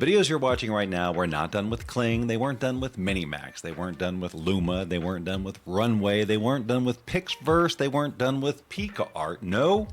Videos you're watching right now were not done with Kling, they weren't done with Minimax, they weren't done with Luma, they weren't done with Runway, they weren't done with Pixverse, they weren't done with PicaArt. No,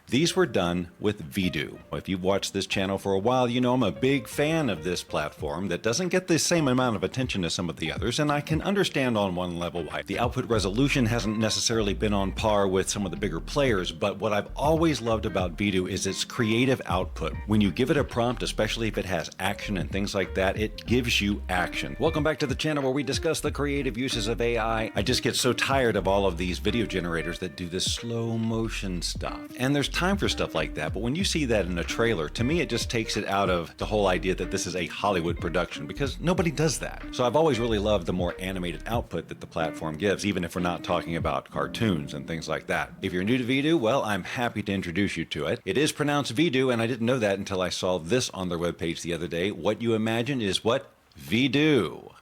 these were done with Vidu. If you've watched this channel for a while, you know I'm a big fan of this platform that doesn't get the same amount of attention as some of the others, and I can understand on one level why. The output resolution hasn't necessarily been on par with some of the bigger players, but what I've always loved about Vidu is its creative output. When you give it a prompt, especially if it has action and things like that, it gives you action. Welcome back to the channel where we discuss the creative uses of AI. I just get so tired of all of these video generators that do this slow motion stuff. And there's time for stuff like that, but when you see that in a trailer, to me it just takes it out of the whole idea that this is a Hollywood production, because nobody does that. So I've always really loved the more animated output that the platform gives, even if we're not talking about cartoons and things like that. If you're new to Vidu, well, I'm happy to introduce you to it. It is pronounced Vidu, and I didn't know that until I saw this on their webpage the other day. What you imagine is what? Vidu.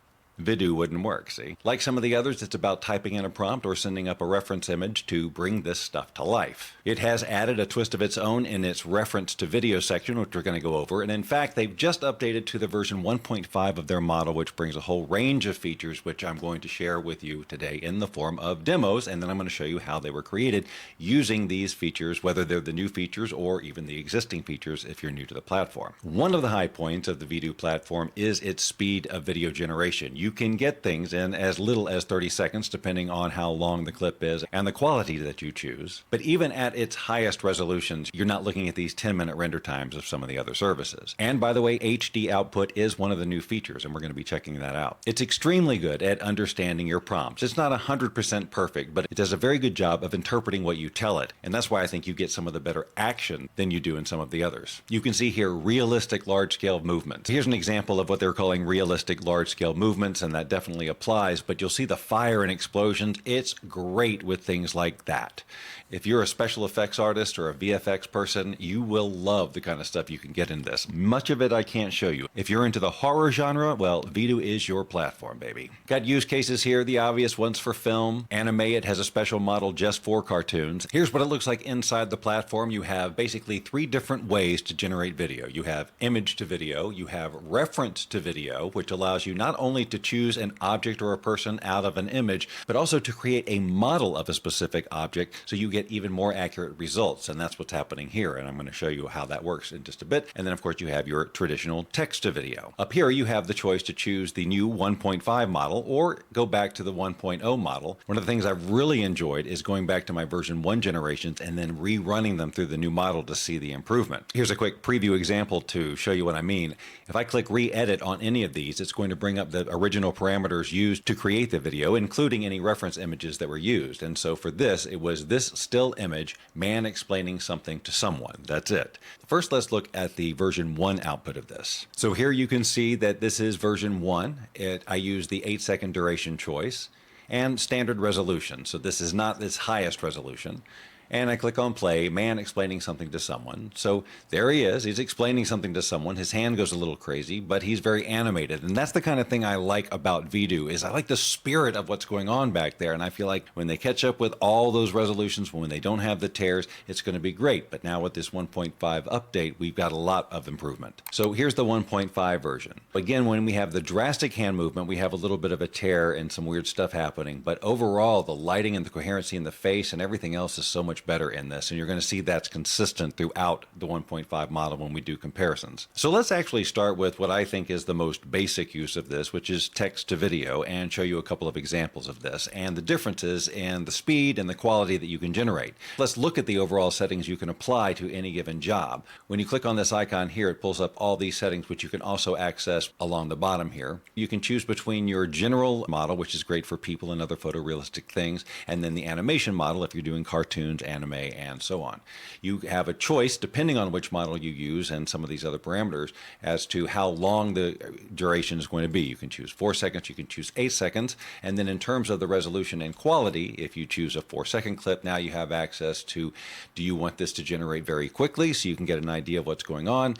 Vidu wouldn't work, see? Like some of the others, it's about typing in a prompt or sending up a reference image to bring this stuff to life. It has added a twist of its own in its reference to video section, which we're going to go over, and in fact, they've just updated to the version 1.5 of their model, which brings a whole range of features, which I'm going to share with you today in the form of demos, and then I'm going to show you how they were created using these features, whether they're the new features or even the existing features if you're new to the platform. One of the high points of the Vidu platform is its speed of video generation. You can get things in as little as 30 seconds depending on how long the clip is and the quality that you choose. But even at its highest resolutions, you're not looking at these 10-minute render times of some of the other services. And by the way, HD output is one of the new features, and we're going to be checking that out. It's extremely good at understanding your prompts. It's not 100% perfect, but it does a very good job of interpreting what you tell it. And that's why I think you get some of the better action than you do in some of the others. You can see here realistic large-scale movements. Here's an example of what they're calling realistic large-scale movements, and that definitely applies, but you'll see the fire and explosions. It's great with things like that. If you're a special effects artist or a VFX person, you will love the kind of stuff you can get in this. Much of it I can't show you. If you're into the horror genre, well, Vidu is your platform, baby. Got use cases here, the obvious ones for film. Anime, it has a special model just for cartoons. Here's what it looks like inside the platform. You have basically 3 different ways to generate video. You have image to video, you have reference to video, which allows you not only to choose an object or a person out of an image, but also to create a model of a specific object so you get even more accurate results. And that's what's happening here. And I'm going to show you how that works in just a bit. And then of course you have your traditional text to video. Up here you have the choice to choose the new 1.5 model or go back to the 1.0 model. One of the things I've really enjoyed is going back to my version 1 generations and then rerunning them through the new model to see the improvement. Here's a quick preview example to show you what I mean. If I click re-edit on any of these, it's going to bring up the original parameters used to create the video, including any reference images that were used. And so for this, it was this still image, man explaining something to someone. That's it. First, let's look at the version 1 output of this. So here you can see that this is version 1. I use the 8-second duration choice and standard resolution. So this is not its highest resolution. And I click on play, man explaining something to someone. So there he is, he's explaining something to someone. His hand goes a little crazy, but he's very animated. And that's the kind of thing I like about Vidu, is I like the spirit of what's going on back there. And I feel like when they catch up with all those resolutions, when they don't have the tears, it's going to be great. But now with this 1.5 update, we've got a lot of improvement. So here's the 1.5 version. Again, when we have the drastic hand movement, we have a little bit of a tear and some weird stuff happening. But overall, the lighting and the coherency in the face and everything else is so much better in this, and you're going to see that's consistent throughout the 1.5 model when we do comparisons. So let's actually start with what I think is the most basic use of this, which is text to video, and show you a couple of examples of this and the differences in the speed and the quality that you can generate. Let's look at the overall settings you can apply to any given job. When you click on this icon here, it pulls up all these settings, which you can also access along the bottom here. You can choose between your general model, which is great for people and other photorealistic things, and then the animation model if you're doing cartoons, anime, and so on. You have a choice, depending on which model you use and some of these other parameters, as to how long the duration is going to be. You can choose 4 seconds, you can choose 8 seconds, and then in terms of the resolution and quality, if you choose a 4-second clip, now you have access to, do you want this to generate very quickly so you can get an idea of what's going on?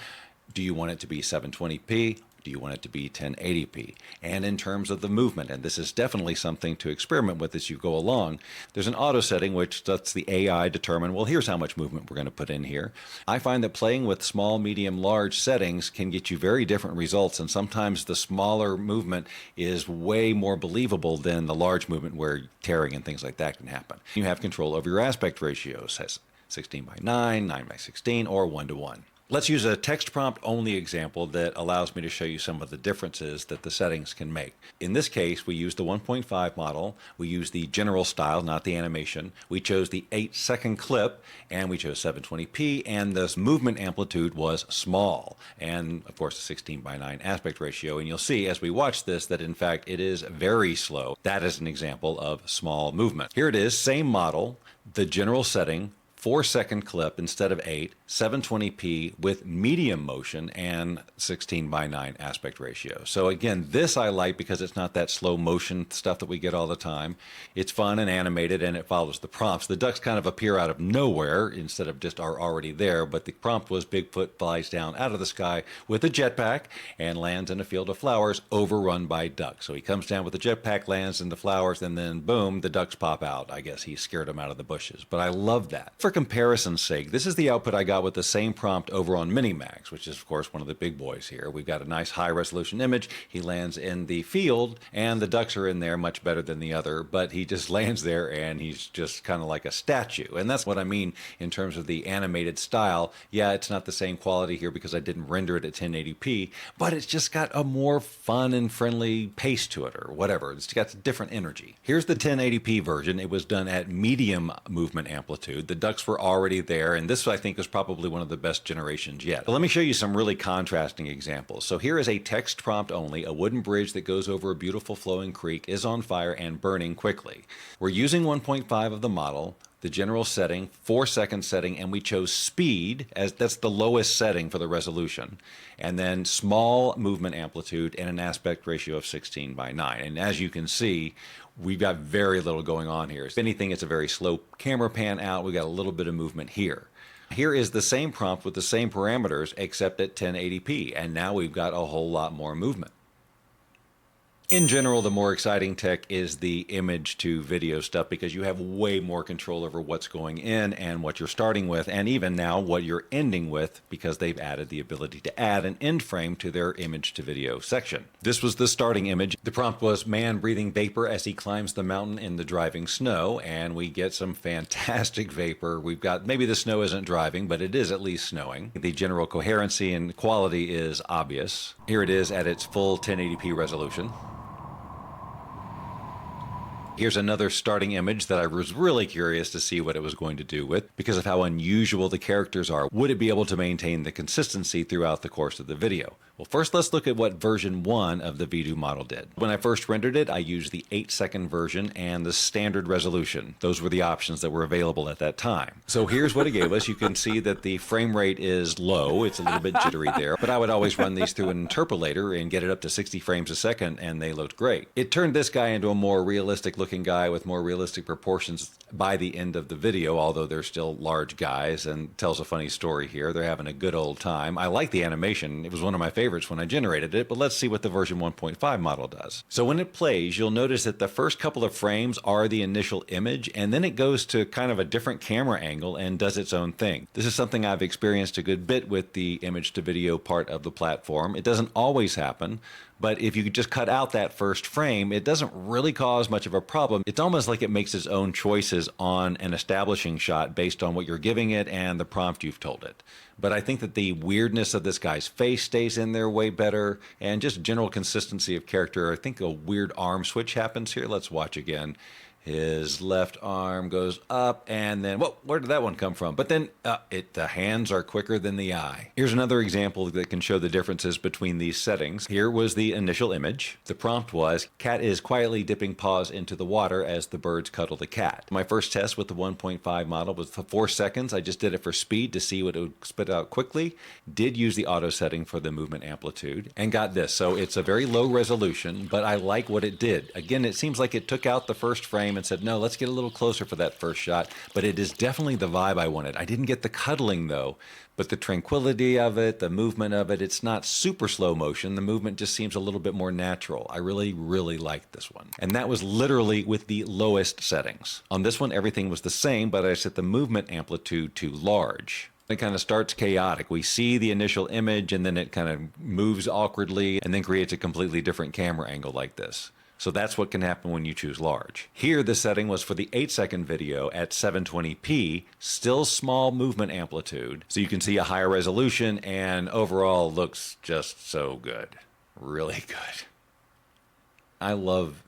Do you want it to be 720p? Do you want it to be 1080p? And in terms of the movement, and this is definitely something to experiment with as you go along, there's an auto setting which lets the AI determine, well, here's how much movement we're going to put in here. I find that playing with small, medium, large settings can get you very different results, and sometimes the smaller movement is way more believable than the large movement where tearing and things like that can happen. You have control over your aspect ratios, as 16 by 9, 9 by 16, or 1:1. Let's use a text prompt only example that allows me to show you some of the differences that the settings can make. In this case, we used the 1.5 model. We used the general style, not the animation. We chose the 8-second clip, and we chose 720p, and this movement amplitude was small. And of course, the 16 by 9 aspect ratio. And you'll see as we watch this that in fact it is very slow. That is an example of small movement. Here it is, same model, the general setting, 4-second clip instead of 8, 720p with medium motion and 16 by 9 aspect ratio. So again, this I like because it's not that slow motion stuff that we get all the time. It's fun and animated and it follows the prompts. The ducks kind of appear out of nowhere instead of just are already there, but the prompt was Bigfoot flies down out of the sky with a jetpack and lands in a field of flowers overrun by ducks. So he comes down with the jetpack, lands in the flowers, and then boom, the ducks pop out. I guess he scared them out of the bushes, but I love that. For comparison's sake, this is the output I got with the same prompt over on Minimax, which is of course one of the big boys here. We've got a nice high resolution image. He lands in the field and the ducks are in there much better than the other, but he just lands there and he's just kind of like a statue. And that's what I mean in terms of the animated style. Yeah, it's not the same quality here because I didn't render it at 1080p, but it's just got a more fun and friendly pace to it or whatever. It's got different energy. Here's the 1080p version. It was done at medium movement amplitude. The ducks were already there, and this I think is probably one of the best generations yet. But let me show you some really contrasting examples. So here is a text prompt only. A wooden bridge that goes over a beautiful flowing creek is on fire and burning quickly. We're using 1.5 of the model, the general setting, 4-second setting, and we chose speed as that's the lowest setting for the resolution, and then small movement amplitude and an aspect ratio of 16 by 9. And as you can see, we've got very little going on here. If anything, it's a very slow camera pan out. We've got a little bit of movement here. Here is the same prompt with the same parameters except at 1080p, and now we've got a whole lot more movement. In general, the more exciting tech is the image to video stuff because you have way more control over what's going in and what you're starting with, and even now what you're ending with because they've added the ability to add an end frame to their image to video section. This was the starting image. The prompt was man breathing vapor as he climbs the mountain in the driving snow, and we get some fantastic vapor. We've got, maybe the snow isn't driving, but it is at least snowing. The general coherency and quality is obvious. Here it is at its full 1080p resolution. Here's another starting image that I was really curious to see what it was going to do with because of how unusual the characters are. Would it be able to maintain the consistency throughout the course of the video? Well, first let's look at what version 1 of the Vidu model did. When I first rendered it, I used the 8-second version and the standard resolution. Those were the options that were available at that time. So here's what it gave us. You can see that the frame rate is low. It's a little bit jittery there, but I would always run these through an interpolator and get it up to 60 frames a second, and they looked great. It turned this guy into a more realistic looking guy with more realistic proportions by the end of the video, although they're still large guys, and tells a funny story here. They're having a good old time. I like the animation. It was one of my favorites when I generated it, but let's see what the version 1.5 model does. So when it plays, you'll notice that the first couple of frames are the initial image, and then it goes to kind of a different camera angle and does its own thing. This is something I've experienced a good bit with the image to video part of the platform. It doesn't always happen, but if you could just cut out that first frame, it doesn't really cause much of a problem. It's almost like it makes its own choices on an establishing shot based on what you're giving it and the prompt you've told it. But I think that the weirdness of this guy's face stays in there way better, and just general consistency of character. I think a weird arm switch happens here. Let's watch again. His left arm goes up, and then, whoa, where did that one come from? But then the hands are quicker than the eye. Here's another example that can show the differences between these settings. Here was the initial image. The prompt was, cat is quietly dipping paws into the water as the birds cuddle the cat. My first test with the 1.5 model was for 4 seconds. I just did it for speed to see what it would spit out quickly. Did use the auto setting for the movement amplitude, and got this. So it's a very low resolution, but I like what it did. Again, it seems like it took out the first frame frame and said, no, let's get a little closer for that first shot. But it is definitely the vibe I wanted. I didn't get the cuddling though, but the tranquility of it, the movement of it, it's not super slow motion. The movement just seems a little bit more natural. I really, really liked this one. And that was literally with the lowest settings. On this one, everything was the same, but I set the movement amplitude to large. It kind of starts chaotic. We see the initial image and then it kind of moves awkwardly and then creates a completely different camera angle like this. So that's what can happen when you choose large. Here, the setting was for the 8-second video at 720p, still small movement amplitude. So you can see a higher resolution and overall looks just so good. Really good. I love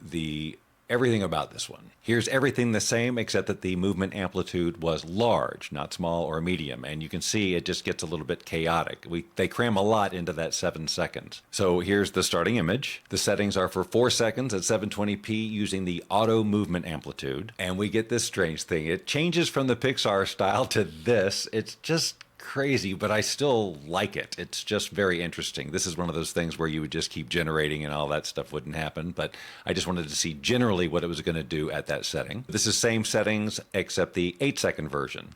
everything about this one. Here's everything the same except that the movement amplitude was large, not small or medium. And you can see it just gets a little bit chaotic. They cram a lot into that 7 seconds. So here's the starting image. The settings are for 4 seconds at 720p using the auto movement amplitude. And we get this strange thing. It changes from the Pixar style to this. It's just crazy, but I still like it. It's just very interesting. This is one of those things where you would just keep generating and all that stuff wouldn't happen, but I just wanted to see generally what it was going to do at that setting. This is same settings except the 8-second version.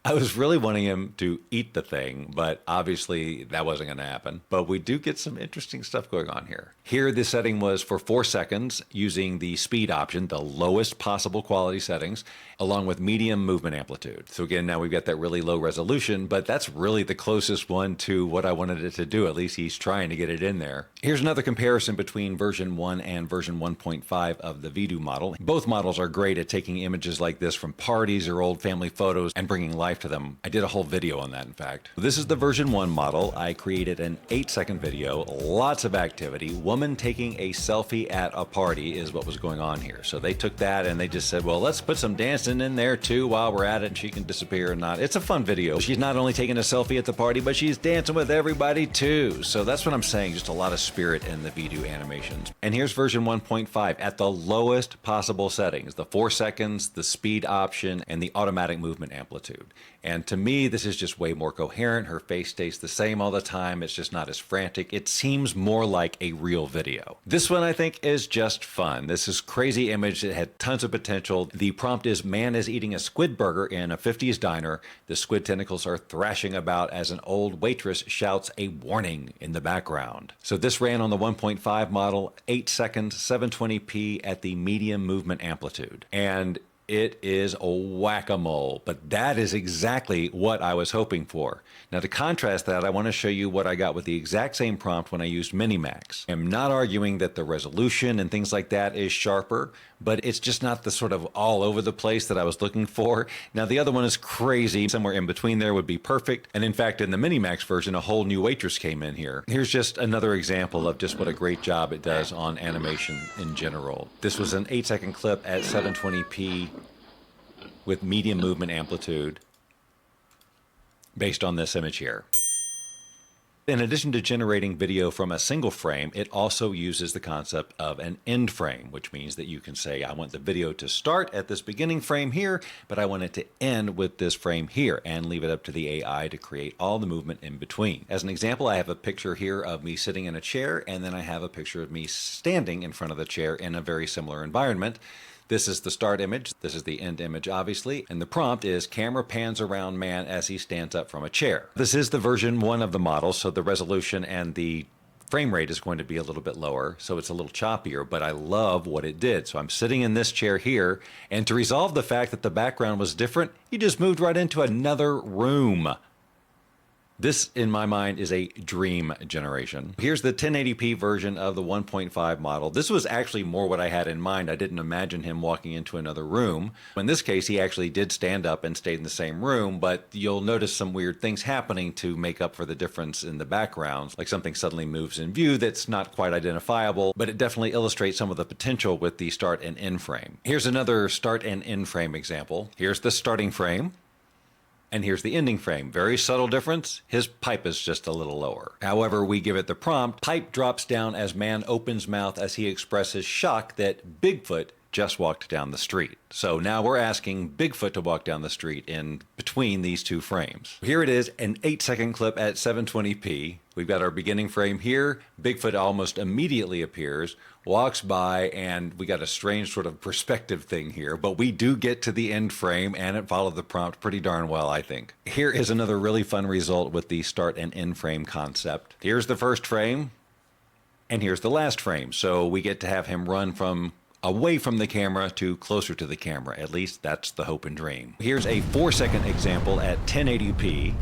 I was really wanting him to eat the thing, but obviously that wasn't going to happen. But we do get some interesting stuff going on here. Here, the setting was for 4 seconds using the speed option, the lowest possible quality settings, along with medium movement amplitude. So again, now we've got that really low resolution, but that's really the closest one to what I wanted it to do. At least he's trying to get it in there. Here's another comparison between version 1 and version 1.5 of the Vidu model. Both models are great at taking images like this from parties or old family photos and bringing life to them. I did a whole video on that, in fact. This is the version 1 model. I created an 8-second video, lots of activity. Woman taking a selfie at a party is what was going on here. So they took that and they just said, well, let's put some dancing in there too while we're at it and she can disappear or not. It's a fun video. She's not only taking a selfie at the party, but she's dancing with everybody too. So that's what I'm saying, just a lot of spirit in the Vidu animations. And here's version 1.5 at the lowest possible settings, the 4 seconds, the speed option, and the automatic movement amplitude. And to me, this is just way more coherent. Her face stays the same all the time. It's just not as frantic. It seems more like a real video. This one, I think, is just fun. This is crazy image. It had tons of potential. The prompt is, man is eating a squid burger in a 50s diner. The squid tentacles are thrashing about as an old waitress shouts a warning in the background. So this ran on the 1.5 model, 8 seconds, 720p at the medium movement amplitude. And it is a whack-a-mole, but that is exactly what I was hoping for. Now, to contrast that, I want to show you what I got with the exact same prompt when I used Minimax. I'm not arguing that the resolution and things like that is sharper, but it's just not the sort of all over the place that I was looking for. Now, the other one is crazy. Somewhere in between there would be perfect. And in fact, in the Minimax version, a whole new waitress came in here. Here's just another example of just what a great job it does on animation in general. This was an 8-second clip at 720p with medium movement amplitude based on this image here. In addition to generating video from a single frame, it also uses the concept of an end frame, which means that you can say, I want the video to start at this beginning frame here, but I want it to end with this frame here, and leave it up to the AI to create all the movement in between. As an example, I have a picture here of me sitting in a chair, and then I have a picture of me standing in front of the chair in a very similar environment. This is the start image. This is the end image, obviously. And the prompt is camera pans around man as he stands up from a chair. This is the version 1 of the model, so the resolution and the frame rate is going to be a little bit lower, so it's a little choppier, but I love what it did. So I'm sitting in this chair here, and to resolve the fact that the background was different, you just moved right into another room. This, in my mind, is a dream generation. Here's the 1080p version of the 1.5 model. This was actually more what I had in mind. I didn't imagine him walking into another room. In this case, he actually did stand up and stayed in the same room, but you'll notice some weird things happening to make up for the difference in the backgrounds, like something suddenly moves in view that's not quite identifiable, but it definitely illustrates some of the potential with the start and end frame. Here's another start and end frame example. Here's the starting frame. And here's the ending frame. Very subtle difference. His pipe is just a little lower. However, we give it the prompt. Pipe drops down as man opens mouth as he expresses shock that Bigfoot just walked down the street. So now we're asking Bigfoot to walk down the street in between these two frames. Here it is, an 8-second clip at 720p. We've got our beginning frame here. Bigfoot almost immediately appears, walks by, and we got a strange sort of perspective thing here, but we do get to the end frame and it followed the prompt pretty darn well, I think. Here is another really fun result with the start and end frame concept. Here's the first frame, and here's the last frame. So we get to have him run from away from the camera to closer to the camera. At least that's the hope and dream. Here's a 4-second example at 1080p.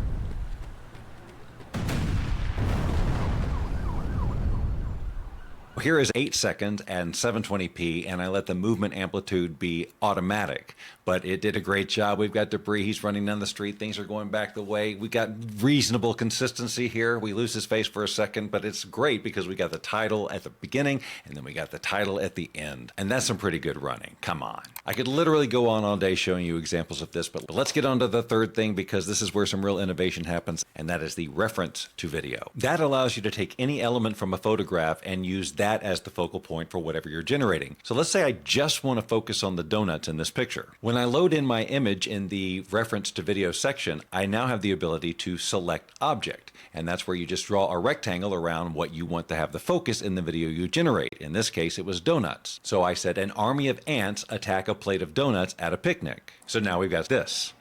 Here is 8 seconds and 720p, and I let the movement amplitude be automatic, but it did a great job. We've got debris, he's running down the street, things are going back the way. We got reasonable consistency here. We lose his face for a second, but it's great because we got the title at the beginning, and then we got the title at the end. And that's some pretty good running. Come on. I could literally go on all day showing you examples of this, but let's get on to the third thing, because this is where some real innovation happens, and that is the reference to video. That allows you to take any element from a photograph and use that as the focal point for whatever you're generating. So let's say I just want to focus on the donuts in this picture. When I load in my image in the reference to video section, I now have the ability to select object. And that's where you just draw a rectangle around what you want to have the focus in the video you generate. In this case, it was donuts. So I said an army of ants attack a plate of donuts at a picnic. So now we've got this.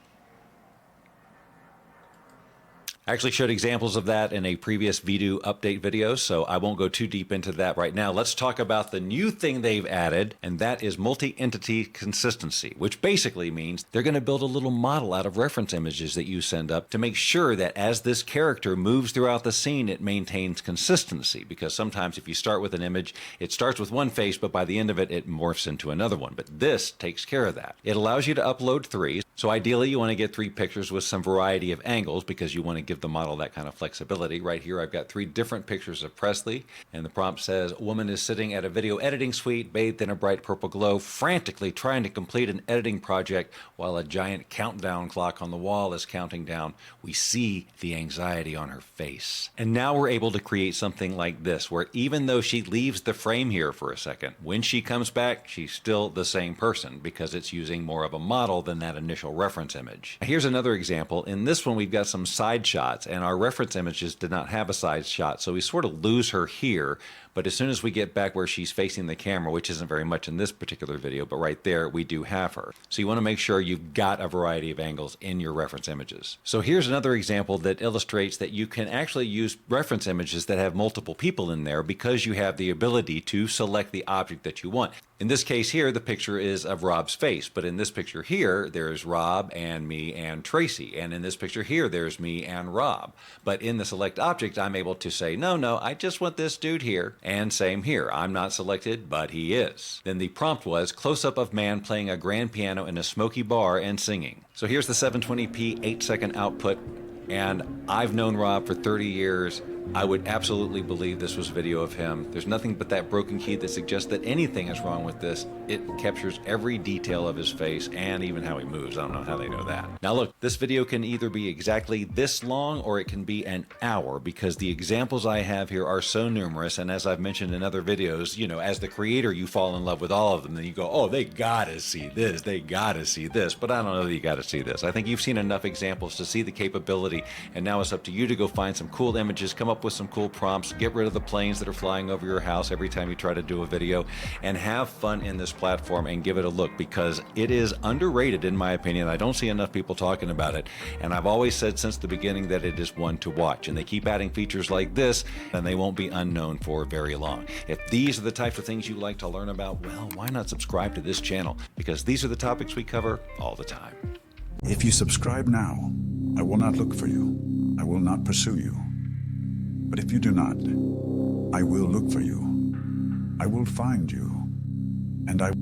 I actually showed examples of that in a previous Vidu update video, so I won't go too deep into that right now. Let's talk about the new thing they've added, and that is multi-entity consistency, which basically means they're going to build a little model out of reference images that you send up to make sure that as this character moves throughout the scene, it maintains consistency. Because sometimes if you start with an image, it starts with one face, but by the end of it, it morphs into another one. But this takes care of that. It allows you to upload 3. So ideally, you want to get 3 pictures with some variety of angles because you want to give the model that kind of flexibility. Right here, I've got 3 different pictures of Presley, and the prompt says, a woman is sitting at a video editing suite, bathed in a bright purple glow, frantically trying to complete an editing project while a giant countdown clock on the wall is counting down. We see the anxiety on her face. And now we're able to create something like this, where even though she leaves the frame here for a second, when she comes back, she's still the same person because it's using more of a model than that initial reference image. Here's another example. In this one, we've got some side shots, and our reference images did not have a side shot, so we sort of lose her here. But as soon as we get back where she's facing the camera, which isn't very much in this particular video, but right there, we do have her. So you want to make sure you've got a variety of angles in your reference images. So here's another example that illustrates that you can actually use reference images that have multiple people in there because you have the ability to select the object that you want. In this case here, the picture is of Rob's face, but in this picture here, there's Rob and me and Tracy. And in this picture here, there's me and Rob. But in the select object, I'm able to say, no, I just want this dude here. And same here, I'm not selected, but he is. Then the prompt was close-up of man playing a grand piano in a smoky bar and singing. So here's the 720p 8-second output. And I've known Rob for 30 years. I would absolutely believe this was video of him. There's nothing but that broken key that suggests that anything is wrong with this. It captures every detail of his face and even how he moves. I don't know how they know that. Now look, this video can either be exactly this long or it can be an hour because the examples I have here are so numerous. And as I've mentioned in other videos, you know, as the creator, you fall in love with all of them. Then you go, oh, they gotta see this. They gotta see this. But I don't know that you gotta see this. I think you've seen enough examples to see the capability. And now it's up to you to go find some cool images, come up with some cool prompts, get rid of the planes that are flying over your house every time you try to do a video, and have fun in this platform and give it a look because it is underrated in my opinion. I don't see enough people talking about it, and I've always said since the beginning that it is one to watch, and they keep adding features like this and they won't be unknown for very long. If these are the types of things you like to learn about, well, why not subscribe to this channel? Because these are the topics we cover all the time. If you subscribe now, I will not look for you. I will not pursue you. But if you do not, I will look for you. I will find you. And I